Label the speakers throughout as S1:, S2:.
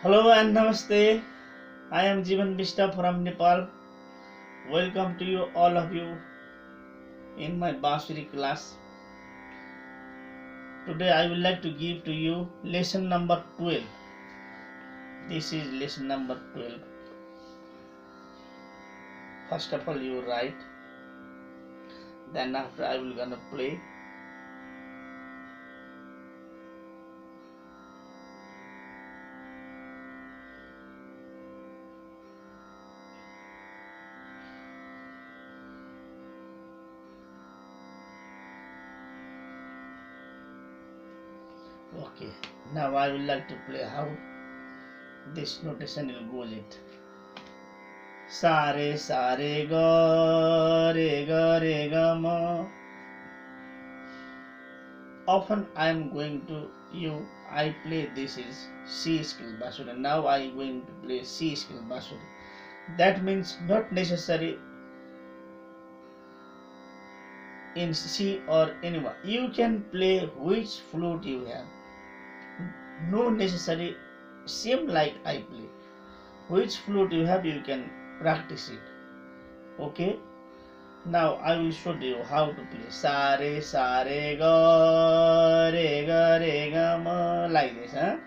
S1: Hello and Namaste. I am Jivan Bishta from Nepal. Welcome to you, all of you, in my Bansuri class. Today I would like to give to you lesson number 12. This is lesson number 12. First of all you write, then after I will gonna play. Okay, now I would like to play how this notation will go it. Sa re ga ma. Often I am going to I play this is C scale Bansuri. Now I am going to play C scale Bansuri. That means not necessary in C or anyone. You can play which flute you have. No necessary same like I play. Which flute you have, you can practice it. Okay. Now I will show you how to play sa re ga ma, like this, huh?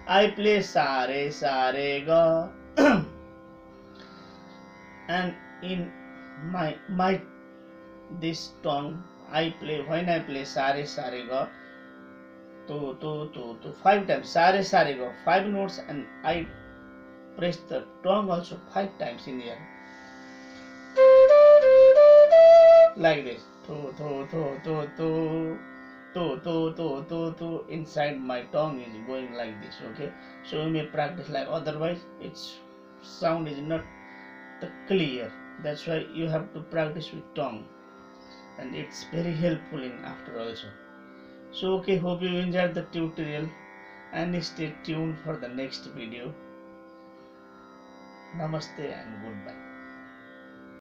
S1: I play sa re ga and in my this tongue I play when I play sa re ga to 5 times sa re ga 5 notes, and I press the tongue also 5 times in the air like this to inside my tongue is going like this. Okay, so you may practice like, otherwise its sound is not clear. That's why you have to practice with tongue, and it's very helpful in after also. So okay, hope you enjoyed the tutorial and stay tuned for the next video. Namaste and goodbye.